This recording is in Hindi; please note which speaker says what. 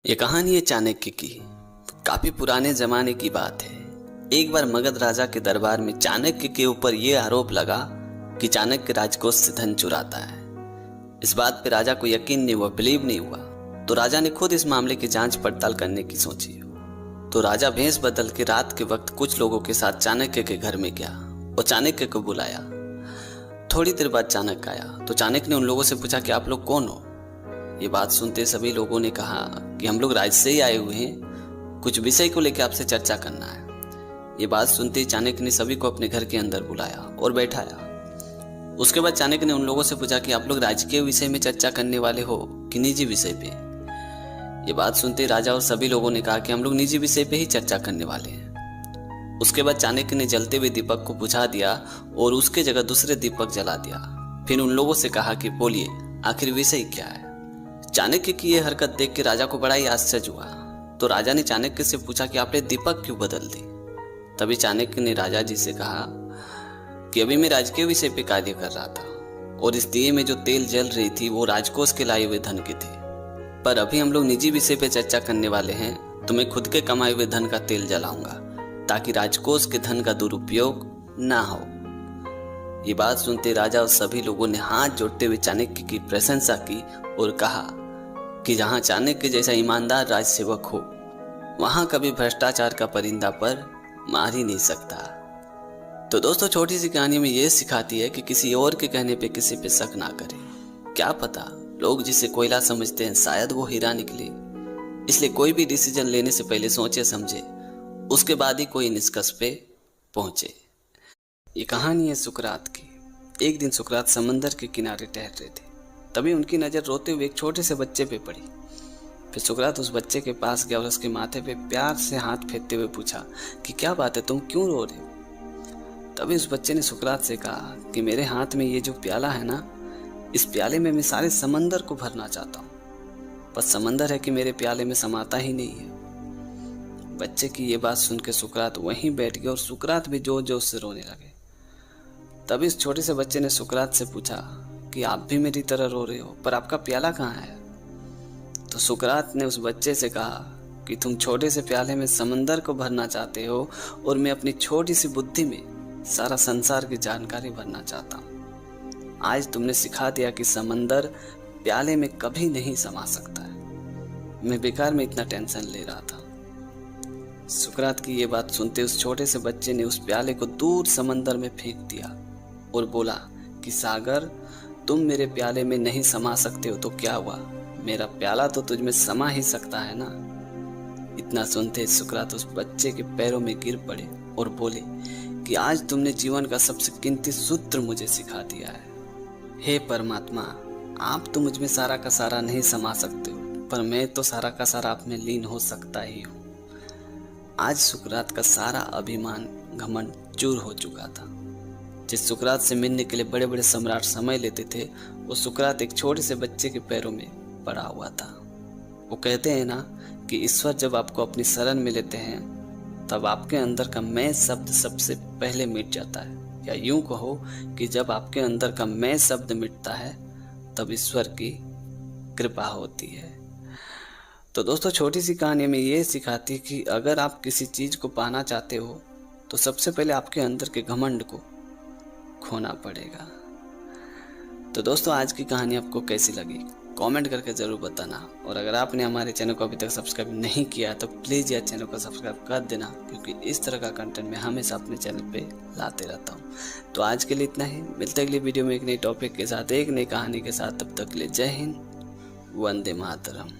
Speaker 1: ये कहानी है चाणक्य की। काफी पुराने जमाने की बात है। एक बार मगध राजा के दरबार में चाणक्य के ऊपर यह आरोप लगा कि चाणक्य राजकोष से धन चुराता है। इस बात पे राजा को यकीन नहीं हुआ, बिलीव नहीं हुआ। तो राजा ने खुद इस मामले की जांच पड़ताल करने की सोची। तो राजा भेष बदल के रात के वक्त कुछ लोगों के साथ चाणक्य के घर में गया और चाणक्य को बुलाया। थोड़ी देर बाद चाणक्य आया तो चाणक्य ने उन लोगों से पूछा कि आप लोग कौन हो। ये बात सुनते सभी लोगों ने कहा कि हम लोग राज्य से ही आए हुए हैं, कुछ विषय को लेकर आपसे चर्चा करना है। ये बात सुनते ही चाणक्य ने सभी को अपने घर के अंदर बुलाया और बैठाया। उसके बाद चाणक्य ने उन लोगों से पूछा कि आप लोग राजकीय विषय में चर्चा करने वाले हो कि निजी विषय पे। ये बात सुनते राजा और सभी लोगों ने कहा कि हम लोग निजी विषय पे ही चर्चा करने वाले हैं। उसके बाद चाणक्य ने जलते हुए दीपक को बुझा दिया और उसके जगह दूसरे दीपक जला दिया। फिर उन लोगों से कहा कि बोलिए आखिर विषय क्या है। चाणक्य की यह हरकत देख के राजा को बड़ा ही आश्चर्य हुआ। तो राजा ने चाणक्य से पूछा कि आपने दीपक क्यों बदल दी। तभी चाणक्य ने राजा जी से कहा कि अभी मैं राजकीय विषय पे कार्य कर रहा था और इस दिए में जो तेल जल रही थी वो राजकोष के लाए हुए धन की थी, पर अभी हम लोग निजी विषय पे चर्चा करने वाले हैं तो मैं खुद के कमाए हुए धन का तेल जलाऊंगा ताकि राजकोष के धन का दुरुपयोग ना हो। ये बात सुनते राजा और सभी लोगों ने हाथ जोड़ते हुए चाणक्य की प्रशंसा की और कहा कि जहां चाणक्य जैसा ईमानदार राजसेवक हो वहां कभी भ्रष्टाचार का परिंदा पर मार ही नहीं सकता। तो दोस्तों, छोटी सी कहानी में यह सिखाती है कि किसी और के कहने पे किसी पे शक ना करें। क्या पता लोग जिसे कोयला समझते हैं शायद वो हीरा निकले। इसलिए कोई भी डिसीजन लेने से पहले सोचे समझे, उसके बाद ही कोई निष्कर्ष पे पहुंचे। ये कहानी है सुकरात की। एक दिन सुकरात समंदर के किनारे टहल रहे थे, तभी उनकी नजर रोते हुए एक छोटे से बच्चे पे पड़ी। फिर सुकरात उस बच्चे के पास गया और उसके माथे पे प्यार से हाथ फेरते हुए पूछा कि क्या बात है, तुम क्यों रो रहे हो। तभी उस बच्चे ने सुकरात से कहा कि मेरे हाथ में ये जो प्याला है ना, इस प्याले में मैं सारे समंदर को भरना चाहता हूँ, बस समंदर है कि मेरे प्याले में समाता ही नहीं है। बच्चे की ये बात सुन के सुकरात वहीं बैठ गया और सुकरात भी जोर जोर से रोने लगे। तभी इस छोटे से बच्चे ने सुकरात से पूछा कि आप भी मेरी तरह रो रहे हो, पर आपका प्याला कहाँ है। तो सुकरात ने उस बच्चे से कहा कि तुम छोटे से प्याले में समंदर को भरना चाहते हो और मैं अपनी छोटी सी बुद्धि में सारा संसार की जानकारी भरना चाहता हूँ। आज तुमने सिखा दिया कि समंदर प्याले में कभी नहीं समा सकता है। मैं बेकार में इतना टेंशन ले रहा था। सुकरात की ये बात सुनते उस छोटे से बच्चे ने उस प्याले को दूर समंदर में फेंक दिया और बोला कि सागर, तुम मेरे प्याले में नहीं समा सकते हो तो क्या हुआ, मेरा प्याला तो तुझ में समा ही सकता है ना। इतना सुनते सुकरात उस बच्चे के पैरों में गिर पड़े और बोले कि आज तुमने जीवन का सबसे कीमती सूत्र मुझे सिखा दिया है। हे परमात्मा, आप तो मुझ में सारा का सारा नहीं समा सकते हो, पर मैं तो सारा का सारा आप में लीन हो सकता ही हूँ। आज सुकरात का सारा अभिमान घमंड चूर हो चुका था। जिस सुकरात से मिलने के लिए बड़े बड़े सम्राट समय लेते थे, वो सुकरात एक छोटे से बच्चे के पैरों में पड़ा हुआ था। वो कहते हैं ना कि ईश्वर जब आपको अपनी शरण में लेते हैं तब आपके अंदर का मैं शब्द सबसे पहले मिट जाता है, या यूं कहो कि जब आपके अंदर का मैं शब्द मिटता है तब ईश्वर की कृपा होती है। तो दोस्तों, छोटी सी कहानी में ये सिखाती है कि अगर आप किसी चीज को पाना चाहते हो तो सबसे पहले आपके अंदर के घमंड को खोना पड़ेगा। तो दोस्तों, आज की कहानी आपको कैसी लगी कमेंट करके जरूर बताना। और अगर आपने हमारे चैनल को अभी तक सब्सक्राइब नहीं किया तो प्लीज़ यार चैनल को सब्सक्राइब कर देना, क्योंकि इस तरह का कंटेंट मैं हमेशा अपने चैनल पे लाते रहता हूँ। तो आज के लिए इतना ही। मिलते अगली वीडियो में एक नई टॉपिक के साथ, एक नई कहानी के साथ। तब तक के लिए जय हिंद, वंदे मातरम।